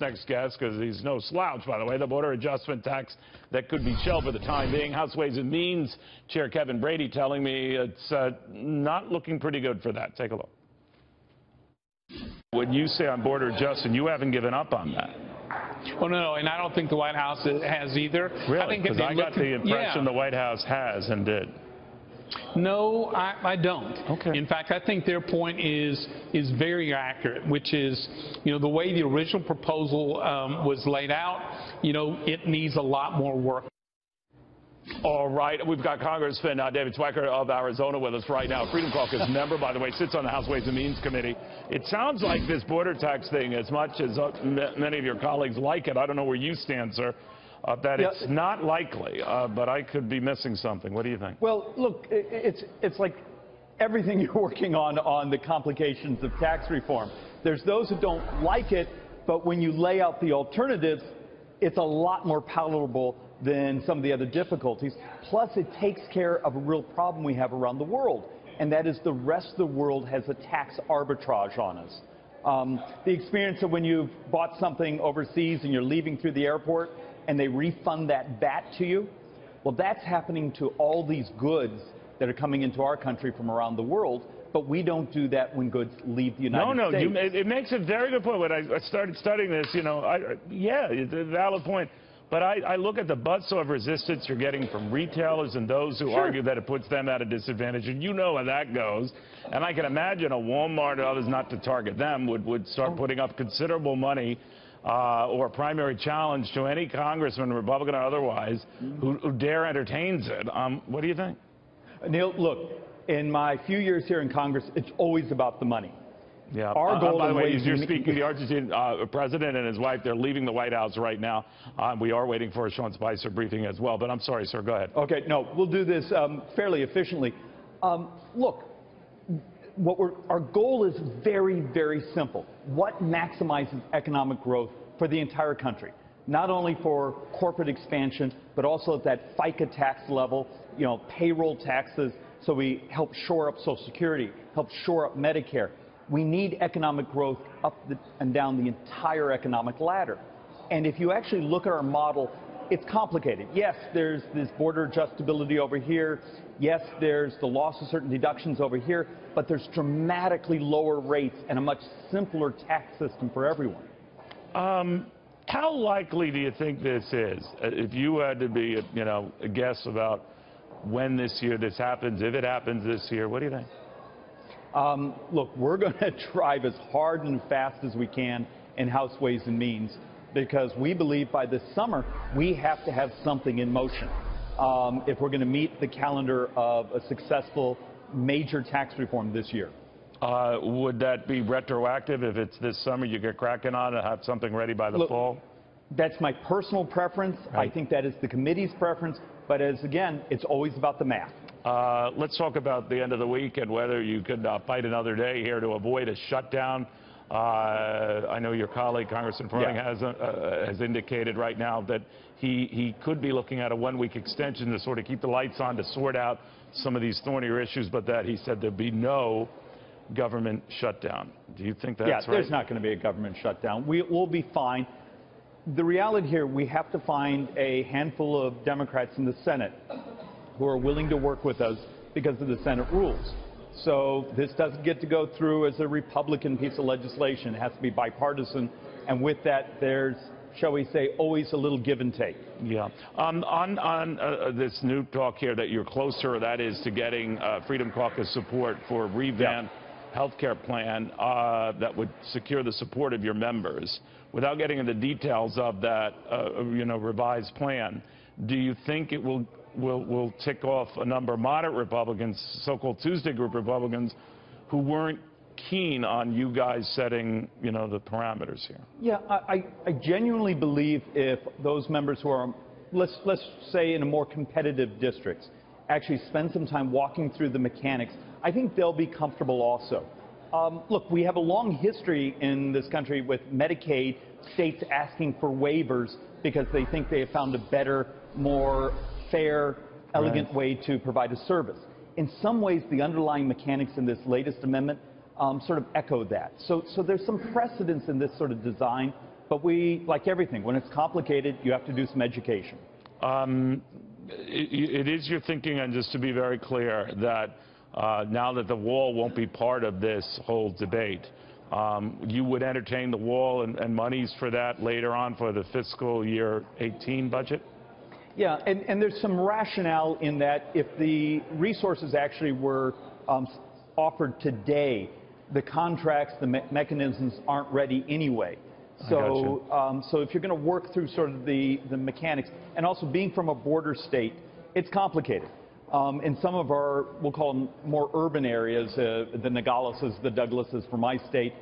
Next guest, because he's no slouch, by the way, the border adjustment tax that could be shelved for the time being. House Ways and Means Chair Kevin Brady telling me it's not looking pretty good for that. Take a look. When you say on border adjustment, you haven't given up on that. Oh, no, and I don't think the White House has either. Really? Because I got the impression the White House has and did. No, I don't. Okay. In fact, I think their point is very accurate, which is, the way the original proposal was laid out, it needs a lot more work. All right. We've got Congressman David Schweikert of Arizona with us right now. Freedom Caucus member, by the way, sits on the House Ways and Means Committee. It sounds like this border tax thing, as much as many of your colleagues like it, I don't know where you stand, sir, that it's not likely, but I could be missing something. What do you think? Well, look, it's like everything you're working on the complications of tax reform. There's those who don't like it, but when you lay out the alternatives, it's a lot more palatable than some of the other difficulties. Plus, it takes care of a real problem we have around the world, and that is the rest of the world has a tax arbitrage on us. The experience of when you've bought something overseas and you're leaving through the airport and they refund that VAT to you, well, that's happening to all these goods that are coming into our country from around the world, but we don't do that when goods leave the United States. No, it makes a very good point. When I started studying this, yeah, it's a valid point. But I look at the buzz of resistance you're getting from retailers and those who argue that it puts them at a disadvantage, and you know how that goes. And I can imagine a Walmart and others, not to target them, would start putting up considerable money or a primary challenge to any congressman, Republican or otherwise, who dare entertains it. What do you think? Neil, look, in my few years here in Congress, it's always about the money. Yeah. Our goal, by the way, you're speaking the Argentine president and his wife. They're leaving the White House right now. We are waiting for a Sean Spicer briefing as well. But I'm sorry, sir. Go ahead. Okay. No, we'll do this fairly efficiently. Look, our goal is very, very simple. What maximizes economic growth for the entire country? Not only for corporate expansion, but also at that FICA tax level, payroll taxes, so we help shore up Social Security, help shore up Medicare. We need economic growth up and down the entire economic ladder. And if you actually look at our model, it's complicated. Yes, there's this border adjustability over here. Yes, there's the loss of certain deductions over here. But there's dramatically lower rates and a much simpler tax system for everyone. How likely do you think this is? If you had to be, a guess about when this year this happens, if it happens this year, what do you think? Look, we're going to drive as hard and fast as we can in House Ways and Means because we believe by this summer we have to have something in motion if we're going to meet the calendar of a successful major tax reform this year. Would that be retroactive if it's this summer you get cracking on and have something ready by the fall? That's my personal preference. Right. I think that is the committee's preference. But again, it's always about the math. Let's talk about the end of the week and whether you could fight another day here to avoid a shutdown. I know your colleague, Congressman Perling, has indicated right now that he could be looking at a one-week extension to sort of keep the lights on to sort out some of these thornier issues, but that he said there'd be no government shutdown. Do you think that's right? Yeah, there's not going to be a government shutdown. We'll be fine. The reality here, we have to find a handful of Democrats in the Senate who are willing to work with us because of the Senate rules. So this doesn't get to go through as a Republican piece of legislation. It has to be bipartisan. And with that, there's, shall we say, always a little give and take. Yeah. On this new talk here that you're closer, that is to getting Freedom Caucus support for a revamped health care plan that would secure the support of your members. Without getting into details of that, revised plan, do you think it will tick off a number of moderate Republicans, so-called Tuesday group Republicans, who weren't keen on you guys setting, the parameters here? Yeah, I genuinely believe if those members who are, let's say, in a more competitive districts, actually spend some time walking through the mechanics, I think they'll be comfortable also. Look, we have a long history in this country with Medicaid, states asking for waivers because they think they have found a better, more fair, elegant way to provide a service. In some ways, the underlying mechanics in this latest amendment sort of echo that. So there's some precedence in this sort of design. But we, like everything, when it's complicated, you have to do some education. It is your thinking, and just to be very clear, that now that the wall won't be part of this whole debate, you would entertain the wall and monies for that later on for the fiscal year 18 budget? Yeah, and there's some rationale in that if the resources actually were offered today, the contracts, the mechanisms aren't ready anyway. So, so if you're going to work through sort of the mechanics, and also being from a border state, it's complicated. In some of our, we'll call them more urban areas, the Nogaleses, the Douglases for my state,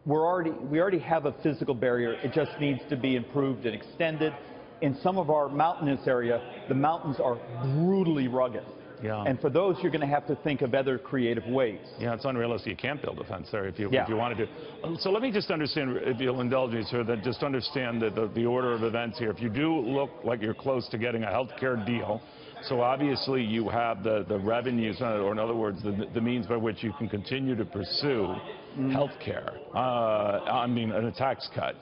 we already have a physical barrier. It just needs to be improved and extended. In some of our mountainous area, the mountains are brutally rugged. Yeah. And for those, you're going to have to think of other creative ways. Yeah, it's unrealistic. You can't build a fence there if you wanted to. So let me just understand, if you'll indulge me, sir, that just understand the order of events here. If you do look like you're close to getting a health care deal, so obviously you have the revenues, or in other words, the means by which you can continue to pursue health care, and a tax cut.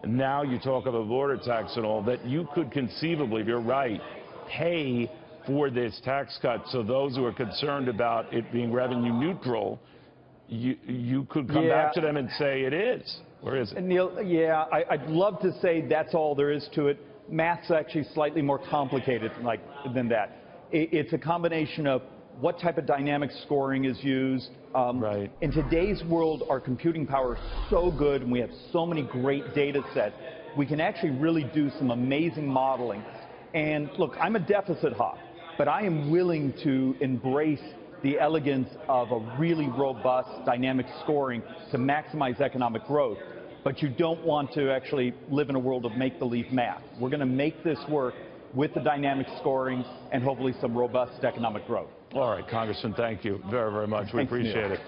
Now you talk of a border tax and all, that you could conceivably, if you're right, pay for this tax cut. So those who are concerned about it being revenue neutral, you could come back to them and say it is. Or is it? Neil, yeah, I'd love to say that's all there is to it. Math's actually slightly more complicated than that. It's a combination of what type of dynamic scoring is used. Right. In today's world, our computing power is so good, and we have so many great data sets. We can actually really do some amazing modeling. And look, I'm a deficit hawk, but I am willing to embrace the elegance of a really robust dynamic scoring to maximize economic growth. But you don't want to actually live in a world of make-believe math. We're going to make this work with the dynamic scoring and hopefully some robust economic growth. All right, Congressman, thank you very, very much. We appreciate it.